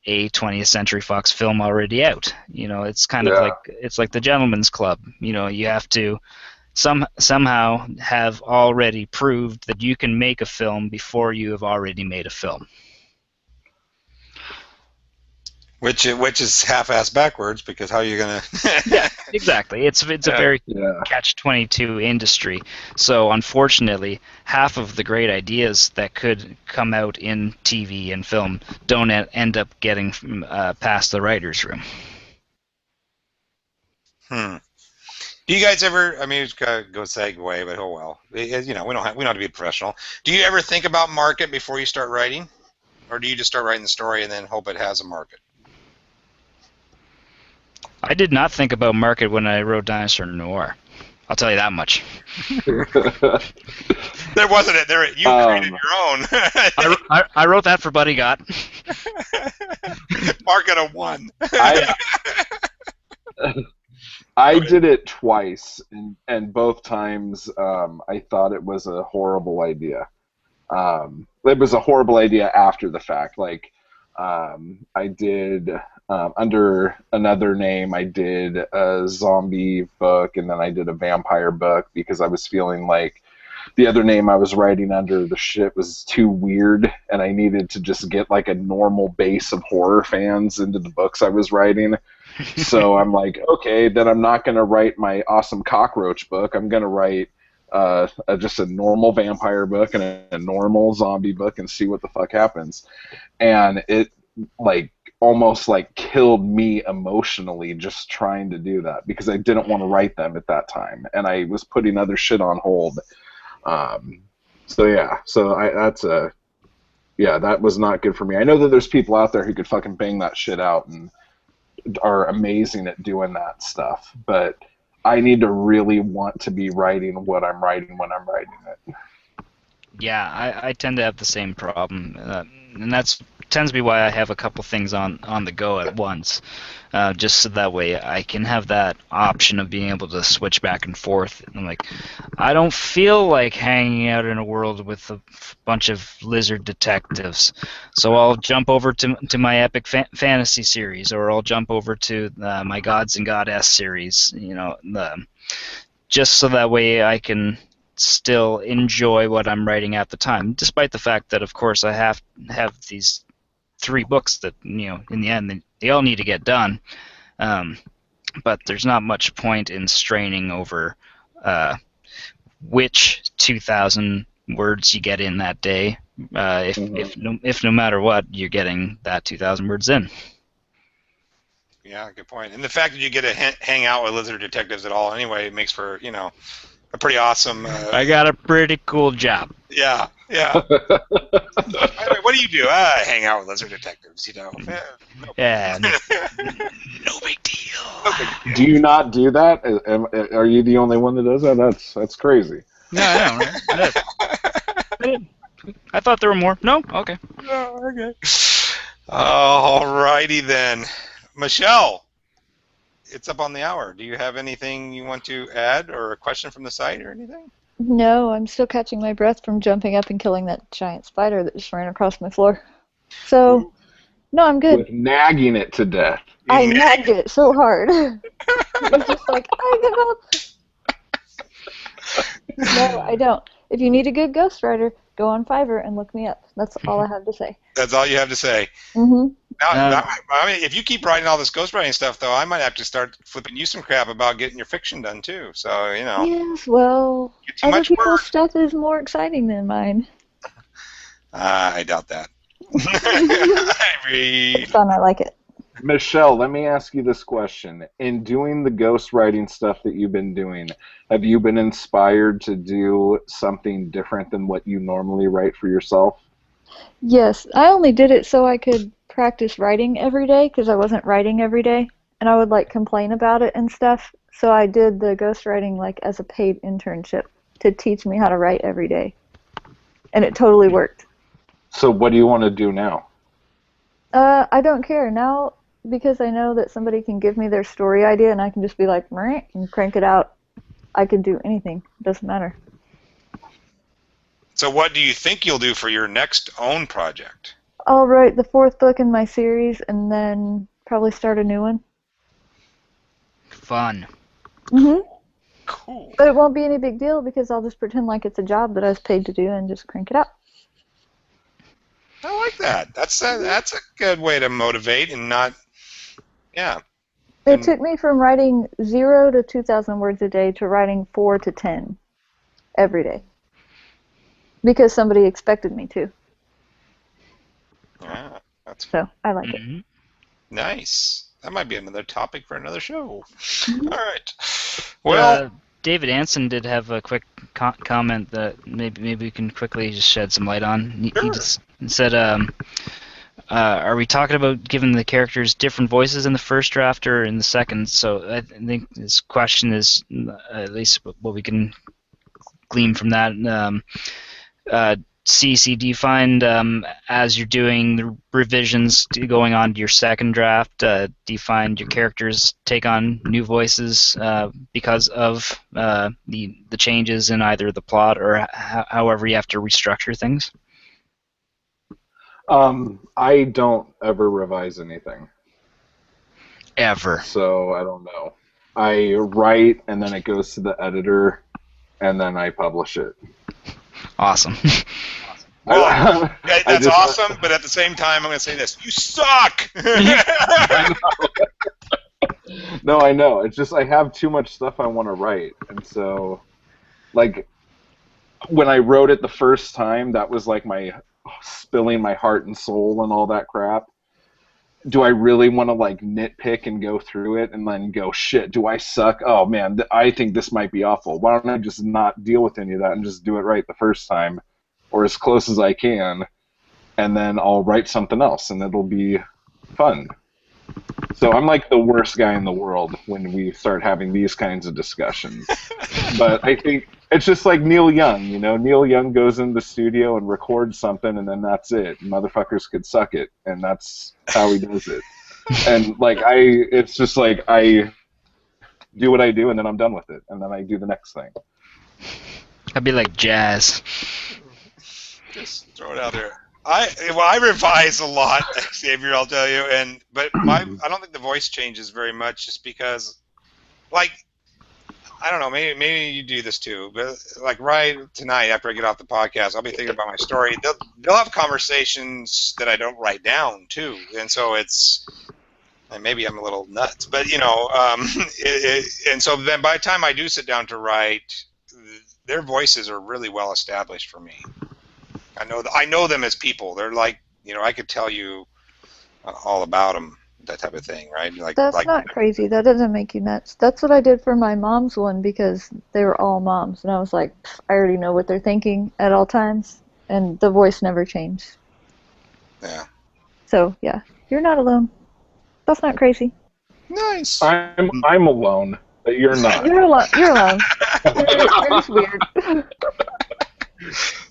a 20th Century Fox film already out. It's kind of like the Gentleman's Club. You have to somehow have already proved that you can make a film before you have already made a film. Which is half-assed backwards, because how are you gonna? Yeah, exactly. It's a very catch-22 industry. So unfortunately, half of the great ideas that could come out in TV and film don't end up getting past the writers' room. Do you guys ever? I mean, it's gotta go segue, but oh well. We don't have to be professional. Do you ever think about market before you start writing, or do you just start writing the story and then hope it has a market? I did not think about market when I wrote Dinosaur Noir. I'll tell you that much. There wasn't it. There, you created your own. I wrote that for Buddy Gott. Market of 1. I did it twice, and both times I thought it was a horrible idea. It was a horrible idea after the fact. Like, I did, under another name, I did a zombie book, and then I did a vampire book because I was feeling like the other name I was writing under, the shit was too weird, and I needed to just get like a normal base of horror fans into the books I was writing. So I'm like, okay, then I'm not going to write my awesome cockroach book. I'm going to write just a normal vampire book and a normal zombie book and see what the fuck happens. And it almost killed me emotionally just trying to do that because I didn't want to write them at that time, and I was putting other shit on hold. So yeah, that was not good for me. I know that there's people out there who could fucking bang that shit out and are amazing at doing that stuff, but I need to really want to be writing what I'm writing when I'm writing it. Yeah, I tend to have the same problem, and that's tends to be why I have a couple things on the go at once, just so that way I can have that option of being able to switch back and forth. And like, I don't feel like hanging out in a world with a bunch of lizard detectives, so I'll jump over to my epic fantasy series, or I'll jump over to my Gods and Goddess series. You know, just so that way I can still enjoy what I'm writing at the time, despite the fact that, of course, I have these 3 books that, you know, in the end, they all need to get done. But there's not much point in straining over which 2,000 words you get in that day, if no matter what, you're getting that 2,000 words in. Yeah, good point. And the fact that you get to hang out with lizard detectives at all anyway makes for, you know, a pretty awesome... I got a pretty cool job. Yeah, yeah. Anyway, what do you do? I hang out with lizard detectives, you know. Yeah, no big deal. No big deal. Do you not do that? Are you the only one that does that? That's crazy. No, I don't. I thought there were more. No? Okay. Oh, okay. Alrighty then. Michelle, it's up on the hour. Do you have anything you want to add, or a question from the site or anything? No, I'm still catching my breath from jumping up and killing that giant spider that just ran across my floor. So, no, I'm good. With nagging it to death. I nagged it so hard. It was just like, I give up. No, I don't. If you need a good ghostwriter, go on Fiverr and look me up. That's all I have to say. That's all you have to say. Mm-hmm. Now, I mean, if you keep writing all this ghostwriting stuff, though, I might have to start flipping you some crap about getting your fiction done, too. So, you know. Yes, well, other people's stuff is more exciting than mine. I doubt that. It's fun. I like it. Michelle, let me ask you this question. In doing the ghostwriting stuff that you've been doing, have you been inspired to do something different than what you normally write for yourself? Yes, I only did it so I could practice writing every day because I wasn't writing every day, and I would like complain about it and stuff. So I did the ghostwriting like as a paid internship to teach me how to write every day, and it totally worked. So what do you want to do now? I don't care now because I know that somebody can give me their story idea and I can just be like, "Meh," and crank it out. I could do anything. It doesn't matter. So what do you think you'll do for your next own project? I'll write the 4th book in my series and then probably start a new one. Fun. Mm-hmm. Cool. But it won't be any big deal because I'll just pretend like it's a job that I was paid to do and just crank it out. I like that. That's a good way to motivate and not, yeah. It took me from writing 0 to 2,000 words a day to writing 4 to 10 every day. Because somebody expected me to. Yeah, that's so I like it. Nice. That might be another topic for another show. All right. Well, David Anson did have a quick comment that maybe we can quickly just shed some light on. He just said, "Are we talking about giving the characters different voices in the first draft or in the second?" So I think his question is, at least what we can glean from that. CC, do you find as you're doing the revisions going on to your second draft, do you find your characters take on new voices because of the changes in either the plot or however you have to restructure things? I don't ever revise anything. Ever. So I don't know. I write and then it goes to the editor and then I publish it. Awesome. Well, that's awesome, but at the same time, I'm going to say this. You suck! No, I know. It's just I have too much stuff I want to write. And so, like, when I wrote it the first time, that was like my spilling my heart and soul and all that crap. Do I really want to, like, nitpick and go through it and then go, shit, do I suck? Oh, man, I think this might be awful. Why don't I just not deal with any of that and just do it right the first time? Or as close as I can, and then I'll write something else, and it'll be fun. So I'm like the worst guy in the world when we start having these kinds of discussions. But I think it's just like Neil Young, you know. Neil Young goes in the studio and records something, and then that's it. Motherfuckers could suck it, and that's how he does it. And like it's just like I do what I do, and then I'm done with it, and then I do the next thing. I'd be like jazz. Just throw it out there. I revise a lot, Xavier, I'll tell you, but I don't think the voice changes very much, just because, like, I don't know, maybe you do this too, but like right tonight after I get off the podcast, I'll be thinking about my story. They'll have conversations that I don't write down too, and so and maybe I'm a little nuts, but you know, and so then by the time I do sit down to write, their voices are really well established for me. I know them as people. They're like, you know, I could tell you all about them, that type of thing, right? That's not crazy. That doesn't make you nuts. That's what I did for my mom's one, because they were all moms, and I was like, I already know what they're thinking at all times, and the voice never changed. Yeah. So yeah, you're not alone. That's not crazy. Nice. I'm alone, but you're not. You're alone. You're alone. You're just weird.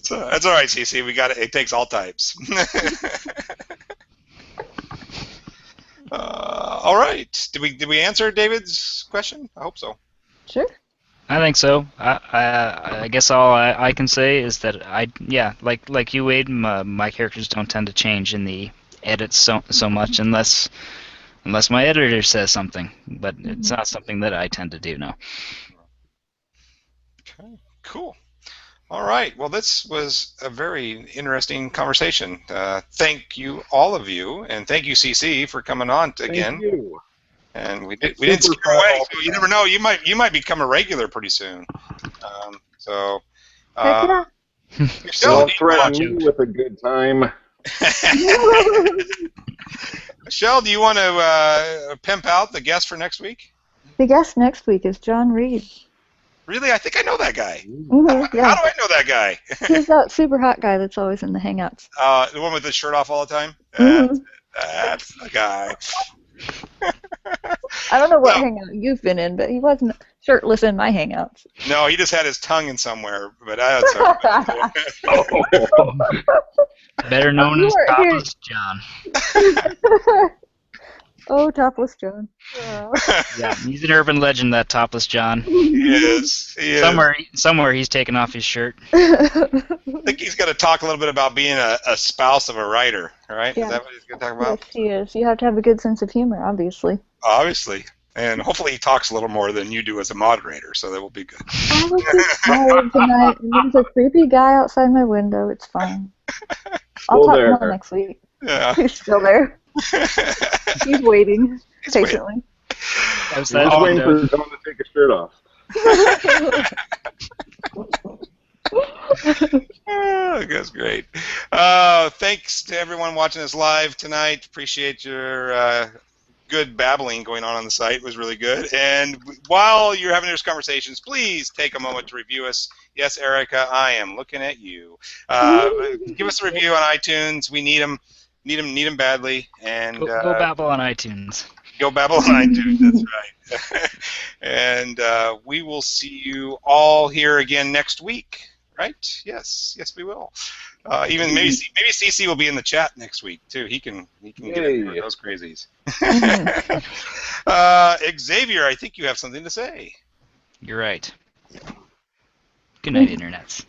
So that's all right, CC. We got it. It takes all types. All right. Did we answer David's question? I hope so. Sure. I think so. I guess all I can say is that like you, Wade, my characters don't tend to change in the edits so much unless my editor says something, but it's not something that I tend to do, no. Okay, cool. All right. Well, this was a very interesting conversation. Thank you, all of you, and thank you, CC, for coming on again. Thank you. And we didn't scare away, so you never know. You might become a regular pretty soon. Michelle, Don't threaten me with a good time. Michelle, do you want to pimp out the guest for next week? The guest next week is John Reed. Really? I think I know that guy. Mm-hmm, yeah. How do I know that guy? He's that super hot guy that's always in the Hangouts. The one with the shirt off all the time? Mm-hmm. That's the guy. I don't know what Hangout you've been in, but he wasn't shirtless in my Hangouts. No, he just had his tongue in somewhere, but that's all right. Better known as Topless John. Oh, Topless John. Yeah, he's an urban legend, that Topless John. He is. Somewhere he's taken off his shirt. I think he's going to talk a little bit about being a spouse of a writer, right? Yeah. Is that what he's going to talk about? Yes, he is. You have to have a good sense of humor, obviously. Obviously. And hopefully he talks a little more than you do as a moderator, so that will be good. I was just tired tonight, and there's a creepy guy outside my window. It's fine. I'll talk more next week. Yeah. He's still there. He's waiting patiently. We're just waiting for John to take his shirt off. That's great. Thanks to everyone watching us live tonight. Appreciate your good babbling going on the site. It was really good. And while you're having those conversations, please take a moment to review us. Yes, Erica, I am looking at you. Give us a review on iTunes. We need them. Need them badly. And go babble on iTunes. Go babble on iTunes. That's right. And we will see you all here again next week. Right? Yes, we will. Even maybe CC will be in the chat next week too. He can get into those crazies. Xavier, I think you have something to say. You're right. Good night, internets.